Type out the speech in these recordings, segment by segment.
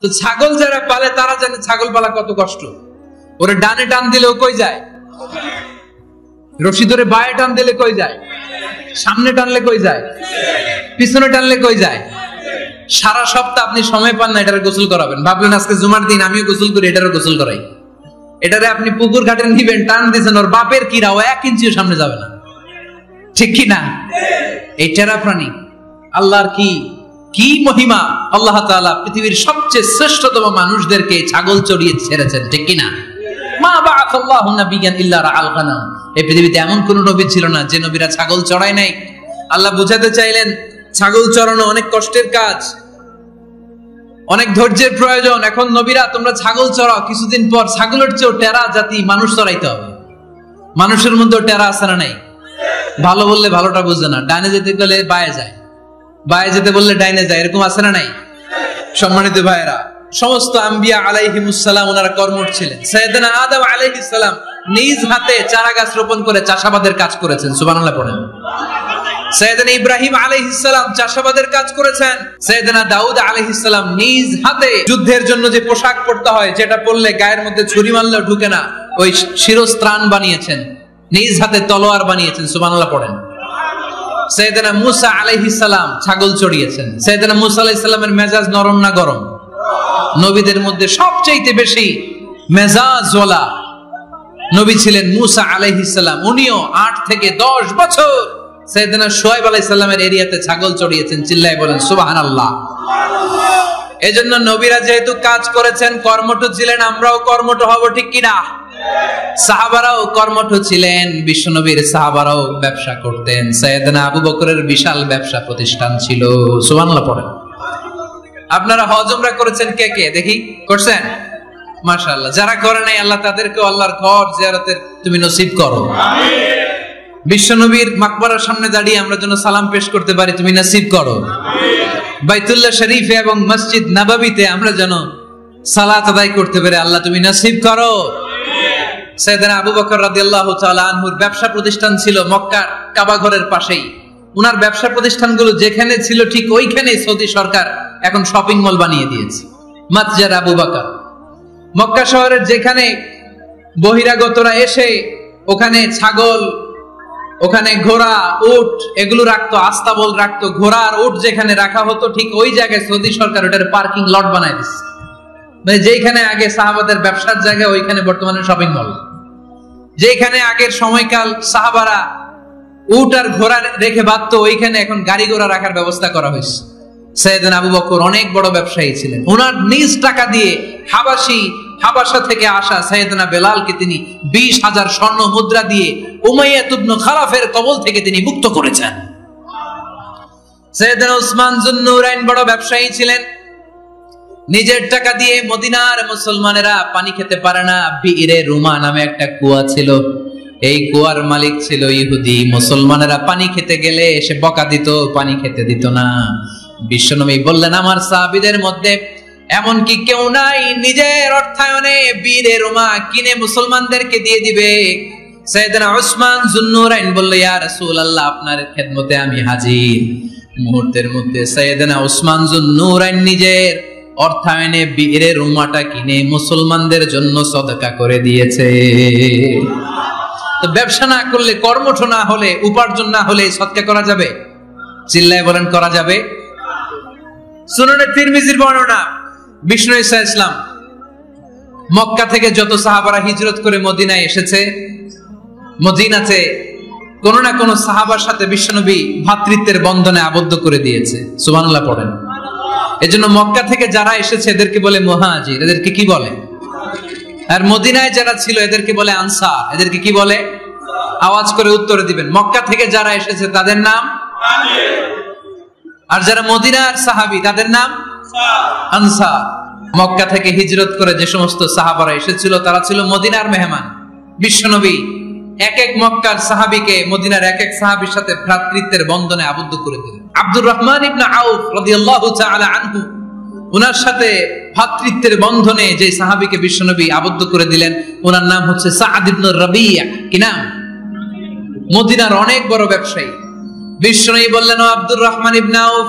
তো ছাগল যারা পালে তারা জানে ছাগল পালা কত কষ্ট। ওরে ডানে টান দিলে ও কই যায়? রশি ধরে বায়ে টান দিলে কই যায়? সামনে টানলে কই যায়? পিছনে টানলে কই যায়? সারা সপ্তাহ আপনি সময় পান না এটারে গোসল করাবেন, ভাবলেন আজকে জুমার দিন আমিও গোসল করি, এটারও গোসল করাই। এটারে আপনি পুকুর ঘাটে নিবেন, টান দিয়েছেন, ওর বাপের কিরা ও 1 ইঞ্চিও সামনে যাবে না, ঠিক কি না? এই টেরা প্রাণী আল্লাহর কি মহিমা। আল্লাহ তাআলা পৃথিবীর সবচেয়ে শ্রেষ্ঠতম মানুষদেরকে ছাগল চড়িয়ে ছেড়েছেন, ঠিক কি না? মা বাআসাল্লাহু নাবিয়ান ইল্লা রাআল গানাম। এই পৃথিবীতে এমন কোন নবী ছিল না যে নবীরা ছাগল চড়ায় নাই। আল্লাহ বুঝাতে চাইলেন ছাগল চড়ানো অনেক কষ্টের কাজ, অনেক ধৈর্যের প্রয়োজন। এখন নবীরা তোমরা ছাগল চড়াও, কিছুদিন পর ছাগলের চেয়েও টেরা জাতি মানুষ চড়াইতে হবে। মানুষের মধ্যে টেরা আছে না নাই? ভালো বললে ভালোটা বুঝে না, ডাইনে যেতে গেলে বায়ে যায়, বায়ে যেতে বললে ডাইনে যায়, এরকম আছে না নাই? সম্মানিত ভাইয়েরা, সমস্ত আম্বিয়া আলাইহিমুস সালাম ওনারা কর্মঠ ছিলেন। সাইয়েদনা আদম আলাইহিস সালাম নিজ হাতে চারা গাছ রোপণ করে চাষাবাদের কাজ করেছেন, সুবহানাল্লাহ পড়েন। সাইয়েদনা ইব্রাহিম আলাইহিস সালাম চাষাবাদের কাজ করেছেন। সাইয়েদনা দাউদ আলাইহিস সালাম নিজ হাতে যুদ্ধের জন্য যে পোশাক পরতে হয়, যেটা পরলে গায়ের মধ্যে ছুরি মারলেও ঢুকে না, ওই শিরস্ত্রাণ বানিয়েছেন, নিজ হাতে তলোয়ার বানিয়েছেন, সুবহানাল্লাহ পড়েন। সাইয়েদনা মুসা আলাইহিস সালাম ছাগল চড়িয়েছেন। সাইয়েদনা মুসা আলাইহিস সালামের মেজাজ নরম না গরম? নবীদের মধ্যে সবচেয়ে বেশি মেজাজওয়ালা নবী ছিলেন মুসা আলাইহিস সালাম। উনিও 8 থেকে 10 বছর সাইয়েদনা শুআয়ব আলাইহিস সালামের এরিয়াতে ছাগল চড়িয়েছেন। চিল্লায় বলেন সুবহানাল্লাহ। এজন্য নবীরা যেহেতু কাজ করেছেন, কর্মঠ ছিলেন, আমরাও কর্মঠ হব, ঠিক কি না? সাহাবারাও কর্মঠ ছিলেন, বিশ্বনবীর সাহাবারাও ব্যবসা করতেন। সাইয়েদনা আবু বকরের বিশাল ব্যবসা প্রতিষ্ঠান ছিল, সুবহানাল্লাহ পড়েন। আপনারা হজ উমরা করেছেন কে কে দেখি? করছেন? মাশাআল্লাহ। যারা করে নাই আল্লাহ তাদেরকে আল্লাহর ঘর জিয়ারতের তুমি নসিব করো, আমিন। বিশ্বনবীর মাকবারার সামনে দাঁড়িয়ে আমরা যেন সালাম পেশ করতে পারি, তুমি নসিব করো, আমিন। বাইতুল্লাহ শরীফে এবং মসজিদ নববীতে আমরা যেন সালাত আদায় করতে পারি, আল্লাহ তুমি নসিব করো, আমিন। সাইয়েদনা আবু বকর রাদিয়াল্লাহু তাআলা আনহুর ব্যবসা প্রতিষ্ঠান ছিল মক্কার কাবা ঘরের পাশেই। উনার ব্যবসা প্রতিষ্ঠানগুলো যেখানে ছিল ঠিক ওইখানে সৌদি সরকার এখন শপিং মল বানিয়ে দিয়েছে, মাতজার আবু বকর। মক্কা শহরের যেখানে বহিরাগতরা এসে ওখানে ছাগল, ওখানে ঘোড়া, উট এগুলো রাখতো, আস্তাবল রাখতো, ঘোড়া আর উট যেখানে রাখা হতো ঠিক ওই জায়গায় সৌদি সরকার ওটার পার্কিং লট বানায় দিচ্ছে। মানে যেখানে আগে সাহাবাদের ব্যবসার জায়গা, ওইখানে বর্তমানে শপিং মল। যেখানে আগের সময়কাল সাহাবারা উট আর ঘোড়া রেখে বাঁধতো, ওইখানে এখন গাড়ি ঘোড়া রাখার ব্যবস্থা করা হয়েছে। সাইয়েদনা আবু বকর অনেক বড় ব্যবসায়ী ছিলেন। ওনার নিজ টাকা দিয়ে হাবাসা থেকে আসা সাইয়েদনা বেলালকে তিনি 20,000 স্বর্ণ মুদ্রা দিয়ে উমাইয়া ইবনে খালাফের কবল থেকে তিনি মুক্ত করেছেন। সাইয়েদনা উসমান যুন্নুরাইন বড় ব্যবসায়ী ছিলেন। নিজের টাকা দিয়ে মদিনার মুসলমানেরা পানি খেতে পারে না, বিইরে রুমা নামে একটা কুয়া ছিল, এই কুয়ার মালিক ছিল ইহুদি। মুসলমানেরা পানি খেতে গেলে এসে বকা দিত, পানি খেতে দিত না। বিশ্বনবী বললেন আমার সাহাবীদের মধ্যে এমন কি কেউ নাই নিজের অর্থায়নে বীরে রোমা কিনে মুসলমানদেরকে দিয়ে দিবে? সাইয়েদনা উসমান যুন্নুরাইন বলল ইয়া রাসূলুল্লাহ আপনার খেদমতে আমি হাজির। মুহূর্তের মধ্যে সাইয়েদনা উসমান যুন্নুরাইন নিজের অর্থায়নে বীরে রোমাটা কিনে মুসলমানদের জন্য সদকা করে দিয়েছে। তো ব্যবসা না করলে, কর্মঠ না হলে, উপার্জন না হলে সদকা করা যাবে? চিল্লায় বলেন করা যাবে? সুনানে তিরমিজির বর্ণনা, বিষ্ণু ঈসা ইসলাম মক্কা থেকে যত সাহাবারা হিজরত করে মদিনায় এসেছে, মদিনাতে কোন না কোন সাহাবার সাথে বিশ্বনবী ভ্রাতৃত্বের বন্ধনে আবদ্ধ করে দিয়েছে, সুবহানাল্লাহ পড়েন। এজন্য মক্কা থেকে যারা এসেছে এদেরকে বলে মুহাজির, এদেরকে কি বলে? আর মদিনায় যারা ছিল এদেরকে বলে আনসার, এদেরকে কি বলে? আওয়াজ করে উত্তর দিবেন। মক্কা থেকে যারা এসেছে তাদের নাম মুহাজির, আর যারা মদিনার সাহাবী তাদের নাম আনসার। মক্কা থেকে হিজরত করে যে সমস্ত সাহাবারা এসেছিল তারা ছিল মদিনার মেহমান। বিশ্বনবী এক এক মক্কার সাহাবীকে মদিনার এক এক সাহাবীর সাথে ভ্রাতৃত্বের বন্ধনে আবদ্ধ করে দিলেন। আব্দুর রহমান ইবনে আউফ রাদিয়াল্লাহু তাআলা আনহু, ওনার সাথে ভ্রাতৃত্বের বন্ধনে যে সাহাবীকে বিশ্বনবী আবদ্ধ করে দিলেন ওনার নাম হচ্ছে সাআদ ইবনে রাবিয়া। কি নাম? মদিনার অনেক বড় ব্যবসায়ী। বিশ্বনবী বললেন ও আব্দুর রহমান ইবনে আউফ,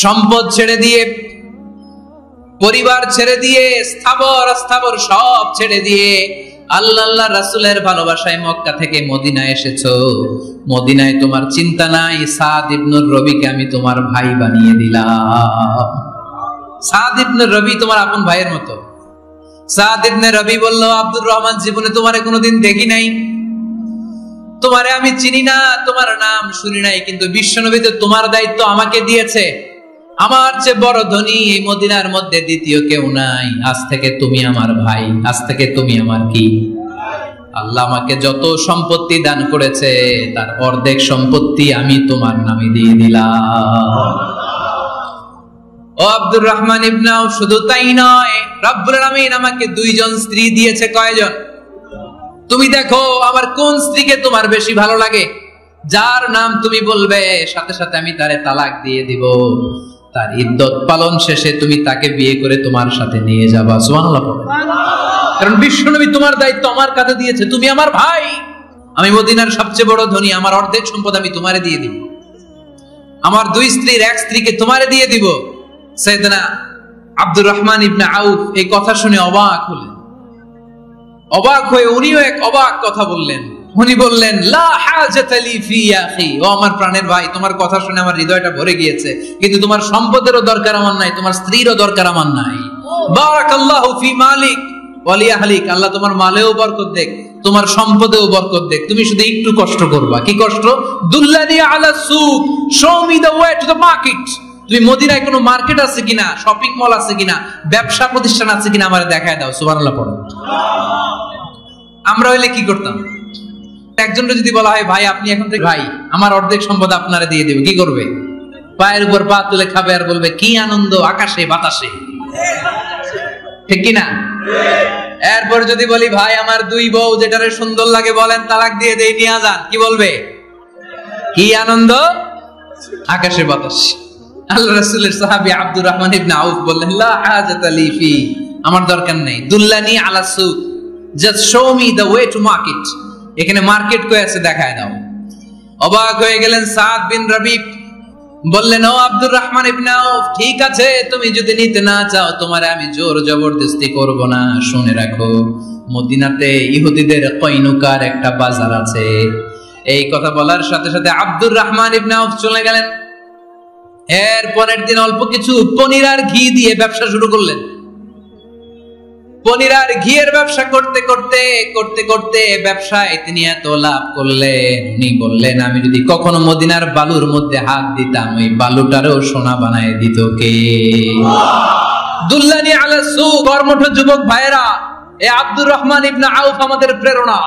সম্পদ ছেড়ে দিয়ে পরিবার ছেড়ে দিয়ে, স্থাবর অস্থাবর সব ছেড়ে দিয়ে আল্লাহ রাসূলের ভালোবাসায় মক্কা থেকে মদিনায় এসেছো। মদিনায় তোমার চিন্তা নাই, সাদ ইবনুর রবিকে আমি তোমার ভাই বানিয়ে দিলাম। সাদ ইবনুর রবি তোমার আপন ভাইয়ের মতো। সাদ ইবনে রবি বলল, আব্দুর রহমান, জীবনে তোমারে কোনোদিন দেখি নাই, তোমারে আমি চিনি না, তোমার নাম শুনি নাই, কিন্তু বিশ্বনবী তো তোমার দায়িত্ব আমাকে দিয়েছে। আমার চেয়ে বড় ধনী এই মদিনার মধ্যে দ্বিতীয় কেউ নাই। আজ থেকে তুমি আমার ভাই, আজ থেকে তুমি আমার কি? আল্লাহ আমাকে যত সম্পত্তি দান করেছে তার অর্ধেক সম্পত্তি আমি তোমার নামে দিয়ে দিলাম। ও আব্দুর রহমান ইবনে আউফ, শুধু তাই নয়, রব্বুল আলামিন আমাকে দুইজন স্ত্রী দিয়েছে। কয়জন? তুমি দেখো আমার কোন স্ত্রীকে তোমার বেশি ভালো লাগে, যার নাম তুমি বলবে সাথে সাথে আমি তারে তালাক দিয়ে দিব। তার ইদ্দত পালন শেষে তুমি তাকে বিয়ে করে তোমার সাথে নিয়ে যাবা। সুবহানাল্লাহ। কারণ বিশ্বনবী তোমার দায়িত্ব আমার কাছে দিয়েছে, তুমি আমার ভাই, আমি মদিনার সবচেয়ে বড় ধনী, আমার অর্ধেক সম্পদ আমি তোমারে দিয়ে দিব, আমার দুই স্ত্রীর এক স্ত্রীকে তোমারে দিয়ে দিব। সাইয়েদনা আব্দুর রহমান ইবনে আউফ এই কথা শুনে অবাক হলেন। অবাক হয়ে উনিও এক অবাক কথা বললেন। উনি বললেন, লা হাজাতা লি ফি আখি, ও আমার প্রাণের ভাই, তোমার কথা শুনে আমার হৃদয়টা ভরে গিয়েছে, কিন্তু তোমার সম্পদেরও দরকার আমার নাই, তোমার স্ত্রীরও দরকার আমার নাই। বারাকাল্লাহু ফি মালিক ওয়া লি আহলিক, আল্লাহ তোমার মালেও বরকত দেখ, তোমার সম্পদেও বরকত দেখ, তুমি শুধু একটু কষ্ট করবা। কি কষ্ট? দুল্লানি আলা সুক, show me the way to the market. তুমি মদিনায় কোনো মার্কেট আছে কিনা, শপিং মল আছে কিনা, ব্যবসা প্রতিষ্ঠান আছে কিনা আমারে দেখায় দাও। সুবহানাল্লাহ পড়ো। আমরা হইলে কি করতাম? একজনকে যদি বলা হয়, ভাই আপনি এখন থেকে ভাই, আমার অর্ধেক সম্পদ আপনারে দিয়ে দেব, কি করবে? পায়ের উপর পা তুলে খাবে আর বলবে, কি আনন্দ আকাশে বাতাসে। ঠিক কিনা? এরপর যদি বলি, ভাই আমার দুই বউ, যেটারে সুন্দর লাগে বলেন তালাক দিয়ে দেই, নিয়ে যান, কি বলবে? কি আনন্দ আকাশে বাতাস। আল্লাহ রাসূলের সাহাবী আব্দুর রহমান ইবনে আউফ বললেন, লা হাজাতা লি ফি, আমার দরকার নেই। দুল্লানি আলা সুক, just show me the way to market. এখানে মার্কেট কই আছে দেখায় দাও। অবাক হয়ে গেলেন সাদ বিন রবি, বললেন, ও আব্দুর রহমান ইবনে আউফ, ঠিক আছে, তুমি যদি নিতে না চাও তোমারে আমি জোর জবরদস্তি করব না। শুনে রাখো, মদিনাতে ইহুদিদের কয়নুকার একটা বাজার আছে। এই কথা বলার সাথে সাথে আব্দুর রহমান ইবনে আউফ চলে গেলেন। এর পরের দিন অল্প কিছু পনির আর ঘি দিয়ে ব্যবসা শুরু করলেন। পনির আর ঘিয়ের ব্যবসা করতে করতে করতে করতে ব্যবসায় তিনি এত লাভ করলেন, উনি বললেন, আমি যদি কখনো মদিনার বালুর মধ্যে হাত দিতাম, ওই বালুটারও সোনা বানায় দিত কে? দুল্লানি আলা সুক। কর্মঠ যুবক ভাইরা, এ আব্দুর রহমান ইবনে আউফ আমাদের প্রেরণা।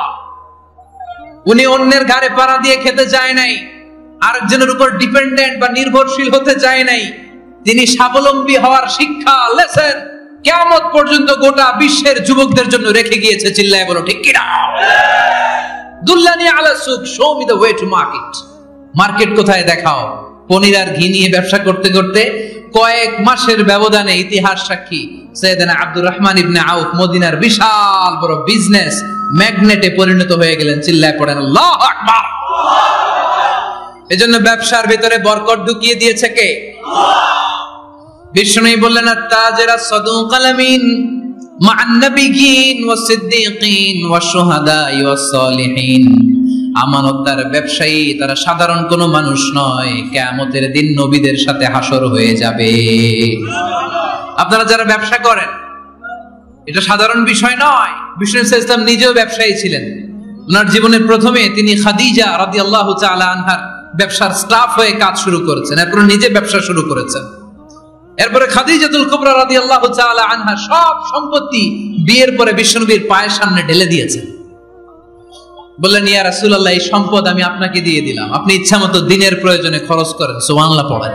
উনি অন্যের ঘাড়ে পাড়া দিয়ে খেতে চায় নাই, আরেকজনের উপর ডিপেন্ডেন্ট বা নির্ভরশীল হতে চায় নাই। তিনি স্বাবলম্বী হওয়ার শিক্ষা, লেসন কিয়ামত পর্যন্ত গোটা বিশ্বের যুবকদের জন্য রেখে গিয়েছে। চিল্লায় বলো ঠিক কিনা? দুল্লানি আলা সুক, show me the way to market. Market কোথায় দেখাও। পনির আর ঘি নিয়ে ব্যবসা করতে করতে কয়েক মাসের ব্যবধানে ইতিহাস সাক্ষী, সাইয়েদনা আব্দুর রহমান ইবনে আউফ মদিনার বিশাল বড় বিজনেস ম্যাগনেটে পরিণত হয়ে গেলেন। চিল্লায় পড়েন আল্লাহু আকবার। এজন্য ব্যবসার ভিতরে বরকত ঢুকিয়ে দিয়েছে কে? বিষ্ণুই বললেন, আত-তাজিরা সাদুকাল আমিন মা'আন নাবিয়্যিন ওয়াস সিদ্দীকিন ওয়াশ শুহাদা'i ওয়াস সালিহিন। আমানতদার ব্যবসায়ী তারা সাধারণ কোনো মানুষ নয়, কিয়ামতের দিন নবীদের সাথে হাসর হয়ে যাবে। আপনারা যারা ব্যবসা করেন, এটা সাধারণ বিষয় নয়। বিষ্ণু ইসলাম নিজেও ব্যবসায়ী ছিলেন। ওনার জীবনের প্রথমে তিনি খাদিজা রাদিয়াল্লাহু তাআলা আনহার ব্যবসার স্টাফ হয়ে কাজ শুরু করেছেন, এরপর নিজে ব্যবসা শুরু করেছেন। এরপরে খাদিজাতুল কুবরা রাদিয়াল্লাহু তাআলা আনহা সব সম্পত্তি বিয়ের পরে বিশ্বনবীর পায়ের সামনে ঢেলে দিয়েছেন। বললেন, ইয়া রাসূলুল্লাহ, এই সম্পদ আমি আপনাকে দিয়ে দিলাম, আপনি ইচ্ছামতো দিনের প্রয়োজনে খরচ করেন। সুবহানাল্লাহ পড়েন।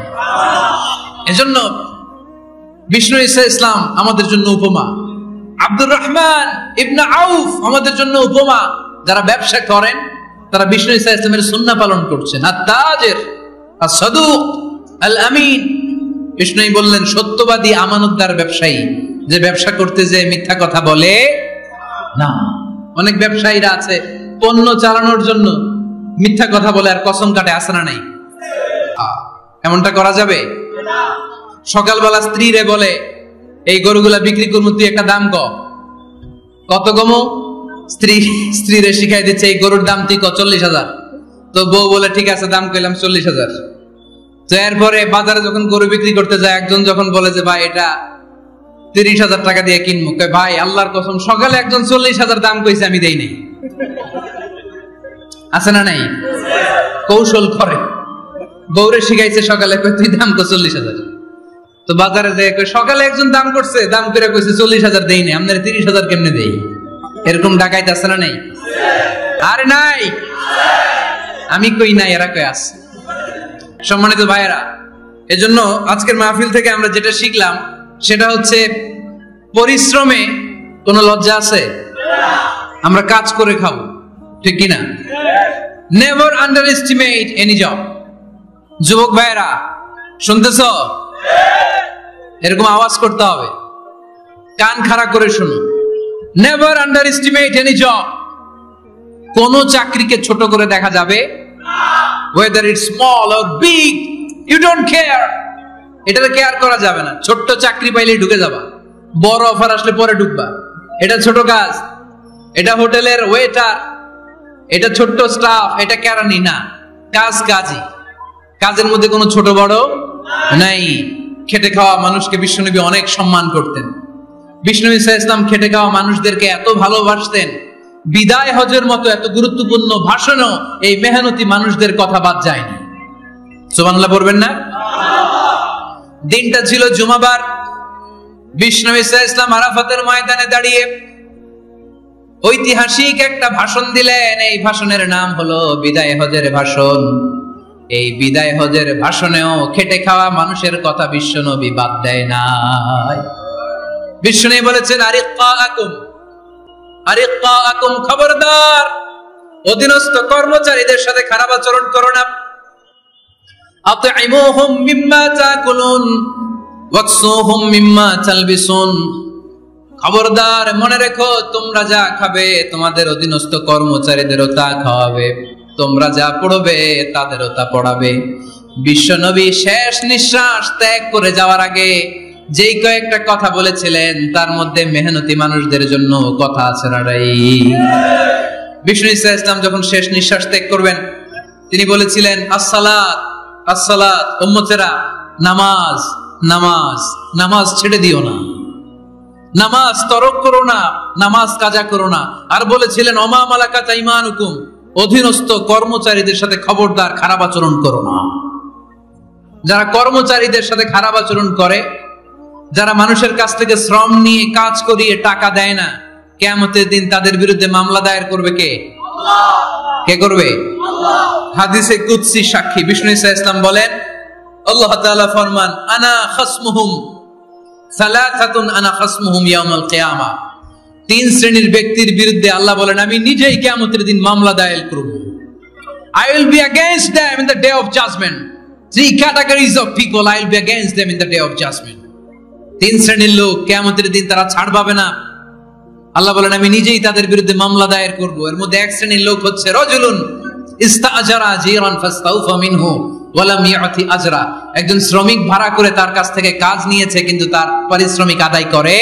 এজন্য বিষ্ণু ইসলাম আমাদের জন্য উপমা, আব্দুর রহমান ইবনে আউফ আমাদের জন্য উপমা। যারা ব্যবসা করেন তারা বিষ্ণু ইসলামের সুন্নাহ পালন করছেন। আত-তাজির আস-সাদুক আল আমিন। বিষ্ণুই বললেন, সত্যবাদী আমানতদার ব্যবসায়ী, যে ব্যবসা করতে যে মিথ্যা কথা বলে না। অনেক ব্যবসায়ীরা আছে পণ্য চালানোর জন্য মিথ্যা কথা বলে আর কসম কাটে, আছে না নাই? এমনটা করা যাবে? সকালবেলা স্ত্রীরে বলে, এই গরুগুলা বিক্রি করবো, তুই একটা দাম কত কমো? স্ত্রীরে শিখাই দিচ্ছে এই গরুর দাম তুই 40,000। তো বউ বলে ঠিক আছে, দাম কইলাম 40,000। তো এরপরে বাজারে যখন গরু বিক্রি করতে যায়, একজন যখন বলে যে ভাই এটা 30,000 টাকা দিয়ে কিনবো, ভাই আল্লাহর কসম সকালে একজন 40,000 দাম কইছে, আমি দেই নাই। আছে না নাই? কৌশল করে, বউরে শিখাইছে সকালে, তুই দাম কর 40,000। তো বাজারে যে সকালে একজন দাম করছে, দাম করে কইছে 40,000 দেই নাই, আপনার 30,000 কেমনে দেই? এরকম ডাকাইত আছে না নাই? আরে নাই, আমি কই নাই, এরা কই আছে। সম্মানিত ভাইয়েরা, এজন্য আজকের মাহফিল থেকে আমরা যেটা শিখলাম সেটা হচ্ছে পরিশ্রমে কোনো লজ্জা আছে? আমরা কাজ করে খাবো, ঠিক কিনা? Never under estimate any job. যুবক ভাইয়েরা শুনতেছ? এরকম আওয়াজ করতে হবে, কান খাড়া করে শুনো। Never under estimate any job. কোন চাকরিকে ছোট করে দেখা যাবে না। whether it's small or big, you don't care. এটাতে কেয়ার করা যাবে না। ছোট্ট চাকরি পাইলে ঢুকে যাবা, বড় অফার আসলে পরে ঢুকবা। এটা ছোট কাজ, এটা হোটেলের ওয়েটার, এটা ছোট্ট স্টাফ, এটা কেরানি না, কাজ কাজই। কাজের মধ্যে কোনো ছোট বড় নাই। খেটে খাওয়া মানুষকে বিশ্বনবী অনেক সম্মান করতেন। বিশ্বনবী সাল্লাল্লাহু আলাইহি ওয়াসাল্লাম খেটে খাওয়া মানুষদেরকে এত ভালোবাসতেন, বিদায় হজের মতো এত গুরুত্বপূর্ণ ভাষণও এই মেহনতি মানুষদের কথা বাদ যায়নি। সুবহানাল্লাহ পড়বেন না? দিনটা ছিল জুমাবার। বিশ্বনবী সাল্লাল্লাহু আলাইহি ওয়াসাল্লাম আরাফাতের ময়দানে দাঁড়িয়ে ঐতিহাসিক একটা ভাষণ দিলেন। এই ভাষণের নাম হলো বিদায় হজের ভাষণ। এই বিদায় হজের ভাষণেও খেটে খাওয়া মানুষের কথা বিশ্বনবী বাদ দেয় নাই। বিশ্বনবী বলেছেন, আরিক্কাকুম, খবরদার অধীনস্থ কর্মচারীদের সাথে খারাপ আচরণ করো না। আতঈমুহুম মিম্মা তাকুলুন ওয়াকসুহুম মিম্মা তালবিসুন। খবরদার মনে রেখো, তোমরা যা খাবে তোমাদের অধীনস্থ কর্মচারীদেরও তা খাওয়াবে, তোমরা যা পড়বে তাদেরও তা পড়াবে। বিশ্বনবী শেষ নিঃশ্বাস ত্যাগ করে যাওয়ার আগে যেই কয়েকটা কথা বলেছিলেন তার মধ্যে মেহনতি মানুষদের জন্য কথা আছে না নাই? বিষ্ণু ইসলাম যখন শেষ নিঃশ্বাস ত্যাগ করবেন, তিনি বলেছিলেন, আসসালাত আসসালাত, উম্মতেরা নামাজ নামাজ নামাজ ছেড়ে দিও না, নামাজ তরক করো না, নামাজ কাজা করো না। আর বলেছিলেন, ওমা মালাকাত আইমানুকুম, অধীনস্থ কর্মচারীদের সাথে খবরদার খারাপ আচরণ করো না। যারা কর্মচারীদের সাথে খারাপ আচরণ করে, যারা মানুষের কাছ থেকে শ্রম নিয়ে কাজ করিয়ে টাকা দেয় না, কিয়ামতের দিন তাদের বিরুদ্ধে মামলা দায়ের করবে কে? কে করবে? হাদিসে কুদসি সাক্ষী বিষ্ণু ইসলাম বলেন, আল্লাহ তাআলা ফরমান, আনা খাসমুহুম সালাসাতুন আনা খাসমুহুম ইয়াউমাল কিয়ামা। তিন শ্রেণীর ব্যক্তির বিরুদ্ধে আল্লাহ বলেন, আমি নিজেই কিয়ামতের দিন মামলা দায়ের করব। I will be against them in the day of judgment. Three categories of people, I will be against them in the day of judgment. তিন শ্রেণীর লোক কিয়ামতের দিন তারা ছাড় পাবে না। আল্লাহ বলেন, আমি নিজেই তাদের বিরুদ্ধে মামলা দায়ের করব। এর মধ্যে এক শ্রেণীর লোক হচ্ছে রাজুলুন ইস্তাআজারা জিরান ফাস্তাউফা মিনহু ওয়া লাম ইয়াতি আজরা। একজন শ্রমিক ভাড়া করে তার কাছ থেকে কাজ নিয়েছে, কিন্তু তার পারিশ্রমিক আদায় করে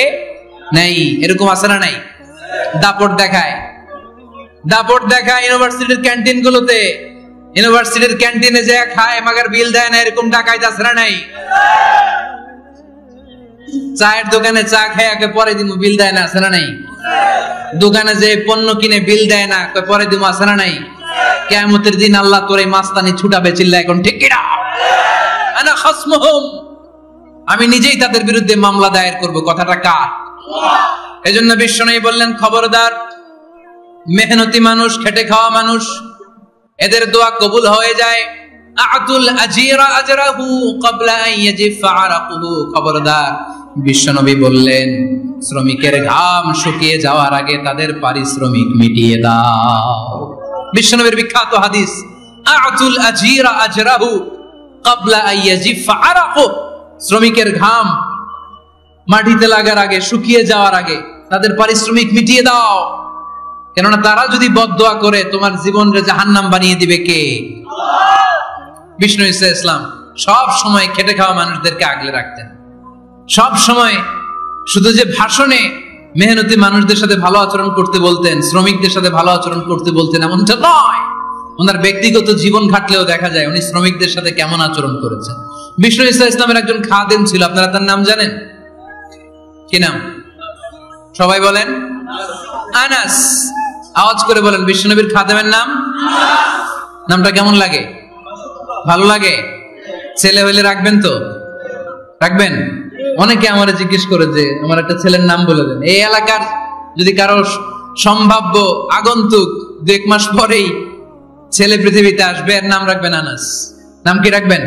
নাই। এরকম আছে না নাই? দাপট দেখায়, দাপট দেখায় ইউনিভার্সিটির ক্যান্টিন গুলোতে। ইউনিভার্সিটির ক্যান্টিনে যে খায় মাগার বিল দেয় না, এরকম ডাকাইত আছে না নাই? চায়ের দোকানে চা খায় আগে পরে দিমু, বিল দেয় না, আছে না নাই? দোকানে যে পণ্য কিনে বিল দেয় না, পরে দিমু, আছে না নাই? কিয়ামতের দিন আল্লাহ তোর এই মাস্তানি ছুটাবে, চিল্লা এখন ঠিক কিনা? আনা খাসমুহুম, আমি নিজেই তাদের বিরুদ্ধে মামলা দায়ের করব। কথাটা কার? এজন্য বিশ্বনবী বললেন, খবরদার মেহনতি মানুষ, খেটে খাওয়া মানুষ, এদের দোয়া কবুল হয়ে যায়। আতুল আজিরা আজরাহু ক্বাবলা আন ইয়াজিফা আরাকুহু। খবরদার, বিশ্বনবী বললেন, শ্রমিকের ঘাম শুকিয়ে যাওয়ার আগে তাদের পারিশ্রমিক মিটিয়ে দাও। বিশ্বনবীর বিখ্যাত হাদিস, আতুল আজিরা আজরাহু ক্বাবলা আন ইয়াজিফা আরাকুহু। শ্রমিকের ঘাম মাটিতে লাগার আগে, শুকিয়ে যাওয়ার আগে তাদের পারিশ্রমিক মিটিয়ে দাও। কেননা তারা যদি বদদোয়া করে তোমার জীবনকে জাহান্নাম বানিয়ে দিবে কে? বিষ্ণু ইসলাম সব সময় খেটে খাওয়া মানুষদেরকে আগলে রাখতেন। সব সময় শুধু যে ভাষণে মেহনতি মানুষদের সাথে ভালো আচরণ করতে বলতেন, শ্রমিকদের সাথে ভালো আচরণ করতে বলতেন এমনটা নয়, ওনার ব্যক্তিগত জীবন ঘাটলেও দেখা যায় উনি শ্রমিকদের সাথে কেমন আচরণ করেছেন। বিষ্ণু ঈসা ইসলামের একজন খাদেম ছিল, আপনারা তার নাম জানেন? কি নাম? সবাই বলেন। আনাস। আওয়াজ করে বলেন, বিশ্বনবীর খাদেমের নাম? নামটা কেমন লাগে? ভালো লাগে? ছেলে হইলে রাখবেন তো? রাখবেন? অনেকে আমারে জিজ্ঞেস করে যে আমার একটা ছেলের নাম বলে দেন। এই এলাকার যদি কারো সম্ভাব্য আগন্তুক 2-1 মাস পরেই ছেলে পৃথিবীতে আসবে, এর নাম রাখবেন আনাস। নাম কি রাখবেন?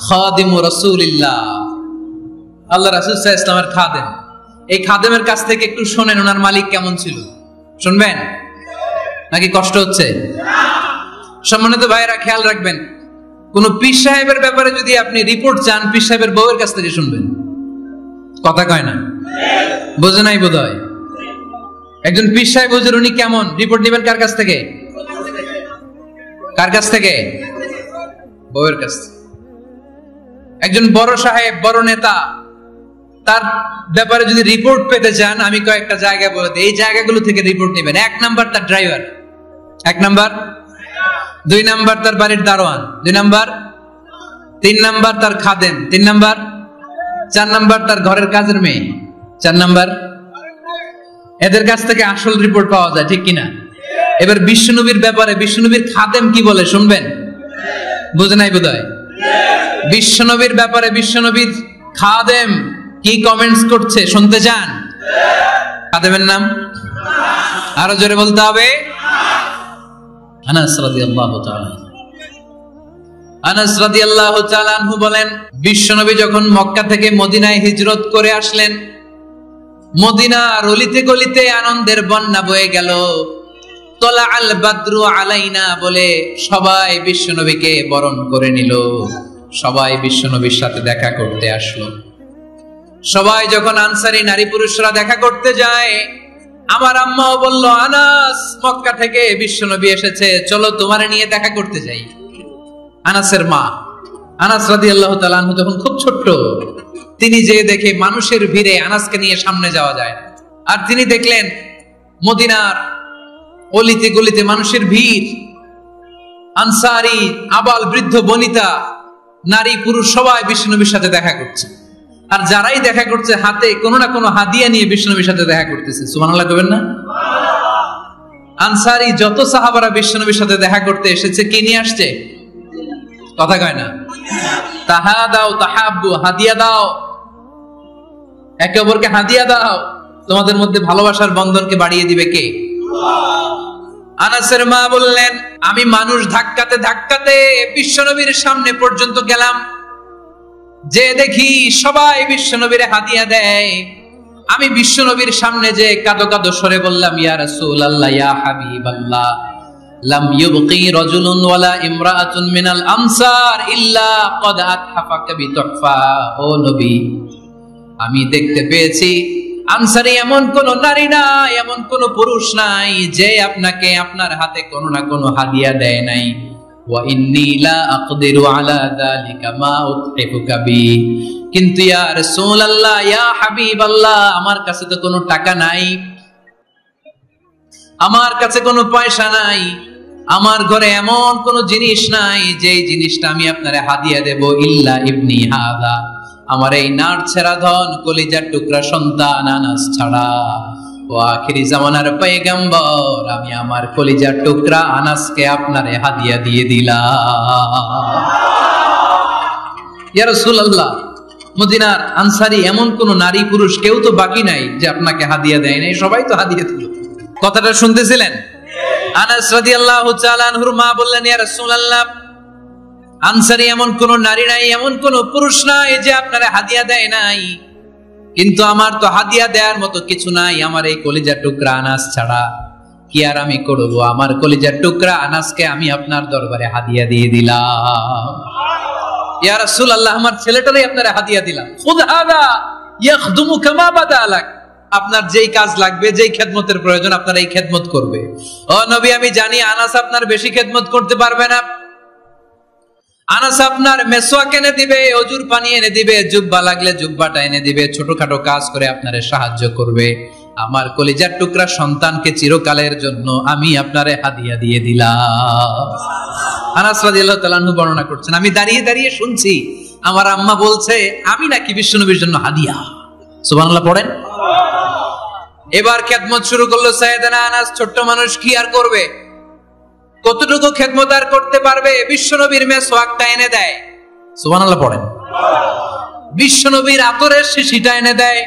খাদিমু রাসূলিল্লাহ, আল্লাহ রাসূল সাল্লাল্লাহু আলাইহি ওয়াসাল্লামের খাদেম। এই খাদেমের কাছ থেকে একটু শুনেন ওনার মালিক কেমন ছিল। শুনবেন নাকি কষ্ট হচ্ছে? সম্মানিত ভাইয়েরা খেয়াল রাখবেন, কোন পীর সাহেবের ব্যাপারে যদি আপনি রিপোর্ট চান, পীর সাহেবের বউয়ের কাছ থেকে শুনবেন। কথা কয় না? বোঝে নাই বোধহয়। একজন পীর সাহেব হুজুর উনি কেমন, রিপোর্ট নেবেন কার কাছ থেকে? কার কাছ থেকে? বউয়ের কাছ থেকে। একজন বড় সাহেব, বড় নেতা, তার ব্যাপারে যদি রিপোর্ট পেতে চান, আমি কয়েকটা জায়গা বলে দিই, এই জায়গাগুলো থেকে রিপোর্ট নেবেন। 1 নাম্বার তার ড্রাইভার, 1 নাম্বার। 2 নাম্বার তার বাড়ির দারোয়ান, 2 নাম্বার। 3 নাম্বার তার খাদেম, 3 নাম্বার। 4 নাম্বার তার ঘরের কাজের মেয়ে, 4 নাম্বার। এদের কাছ থেকে আসল রিপোর্ট পাওয়া যায়, ঠিক কিনা? এবার বিশ্বনবীর ব্যাপারে বিশ্বনবীর খাদেম কি বলে শুনবেন? বুঝে নাই বোধহয়। বিশ্বনবীর ব্যাপারে বিশ্বনবীর খাদেম কি কমেন্টস করছে শুনতে চান? খাদেমের নাম আরো জোরে বলতে হবে। আনাস রাদিয়াল্লাহু তাআলা, আনাস রাদিয়াল্লাহু তাআলা আনহু বলেন, বিশ্বনবী যখন মক্কা থেকে মদিনায় হিজরত করে আসলেন, মদিনার অলিতে গলিতে আনন্দের বন্যা বয়ে গেল। তলা আল বাদরু আলাইনা বলে সবাই বিশ্বনবীকে বরণ করে নিল, সবাই বিশ্বনবীর সাথে দেখা করতে আসলো। সবাই যখন আনসারী নারী পুরুষরা দেখা করতে যায়, আমার আম্মাও বলল, আনাস মক্কা থেকে বিশ্বনবী এসেছে, চলো তোমারে নিয়ে দেখা করতে যাই। আনাসের মা আনাস রাদিয়াল্লাহু তাআলা আনহু তখন খুব ছোট্ট, তিনি যে দেখে মানুষের ভিড়ে আনাসকে নিয়ে সামনে যাওয়া যায়, আর তিনি দেখলেন মদিনার অলিতে গলিতে মানুষের ভিড়, আনসারী আবাল বৃদ্ধ বনিতা নারী পুরুষ সবাই বিশ্বনবীর সাথে দেখা করছে। আর যারাই দেখা করছে হাতে কোনো না কোনো হাদিয়া নিয়ে বিশ্বনবীর সাথে দেখা করতেছে। সুবহানাল্লাহ কইবেন না? আনসারী যত সাহাবারা বিশ্বনবীর সাথে দেখা করতে এসেছে, কি নিয়ে আসছে? কথা কয় না? তাহাদাও তাহাব্বু, হাদিয়া দাও, একে অপরকে হাদিয়া দাও, তোমাদের মধ্যে ভালোবাসার বন্ধনকে বাড়িয়ে দিবে কে? আনাসের মা বললেন, আমি মানুষ ধাক্কাতে ধাক্কাতে বিশ্বনবীর সামনে পর্যন্ত গেলাম, যে দেখি সবাই বিশ্বনবীরে হাদিয়া দেয়। আমি বিশ্বনবীর সামনে যে কাঁদো কাঁদো স্বরে বললাম, ইয়া রাসূলুল্লাহ, ইয়া হাবিবাল্লাহ, লাম ইউবকি রাজুলুন ওয়ালা ইমরাআতুন মিনাল আনসার ইল্লা ক্বাদ আতহাফাকা বিতুহফা। ও নবী, আমি দেখতে পেয়েছি আনসারী এমন কোন নারী নাই, এমন কোন পুরুষ নাই যে আপনাকে আপনার হাতে কোনো না কোনো হাদিয়া দেয় নাই। ওয়া ইন্নী লা আকদিরু আলা যালিকা মা উতহিফুকা বি, কিন্তু ইয়া রাসূলুল্লাহ, ইয়া হাবিবাল্লাহ, আমার কাছে তো কোনো টাকা নাই, আমার কাছে কোনো পয়সা নাই, আমার ঘরে এমন কোনো জিনিস নাই যে জিনিসটা আমি আপনারে হাদিয়া দেব, ইল্লা ইবনি হাদা, আমার এই নার ছেড়া ধন কলিজার টুকরা সন্তান আনাস ছাড়া। ও আখিরি জামানার পয়গম্বর, আমি আমার কলিজার টুকরা আনাসকে আপনারে হাদিয়া দিয়ে দিলাম। ইয়া রাসূলুল্লাহ, মদিনার আনসারী এমন কোন নারী পুরুষ কেউ তো বাকি নাই যে আপনাকে হাদিয়া দেয় নাই, সবাই তো হাদিয়া দিল। কথাটা শুনতেছিলেন? আনাস রাদিয়াল্লাহু তাআলা আনহুর মা বললেন, ইয়া রাসূলুল্লাহ, আনসারী এমন কোন নারী নাই, এমন কোন পুরুষ নাই যে আপনারে হাদিয়া দেয় নাই, কিন্তু আমার তো হাদিয়া দেওয়ার মতো কিছু নাই আমার এই কলিজার টুকরা আনাস ছাড়া। কি আর আমি করব, আমার কলিজার টুকরা আনাসকে আমি আপনার দরবারে হাদিয়া দিয়ে দিলাম। ইয়া রাসূলুল্লাহ, আমার ছেলেটারই আপনারে হাদিয়া দিলাম। খুদ হাদা ইয়াখদুমু কামা বাদালাক, আপনার যেই কাজ লাগবে, যেই খেদমতের প্রয়োজন আপনার এই খেদমত করবে। ও নবী, আমি জানি আনাস আপনার বেশি খেদমত করতে পারবে না, আনাস আপনার মেসওয়াক এনে দিবে, অজুর পানি এনে দিবে, জুব্বা লাগলে জুব্বাটা এনে দিবে, ছোটখাটো কাজ করে আপনারে সাহায্য করবে। আমার কলিজার টুকরা সন্তানকে চিরকালের জন্য আমি আপনারে হাদিয়া দিয়ে দিলাম। আনাস রাদিয়াল্লাহু তাআলা আনহু বর্ণনা করছেন, আমি দাঁড়িয়ে দাঁড়িয়ে শুনছি আমার আম্মা বলছে আমি নাকি বিশ্বনবীর জন্য হাদিয়া। সুবহানাল্লাহ পড়েন। এবার খেদমত শুরু করলো সাইয়েদনা আনাস। ছোট্ট মানুষ কি আর করবে, কতটুকু খেদমত আর করতে পারবে? বিশ্বনবীর মেসওয়াকটা এনে দেয়। সুবহানাল্লাহ পড়েন। বিশ্বনবীর আতরের শিশিটা এনে দেয়।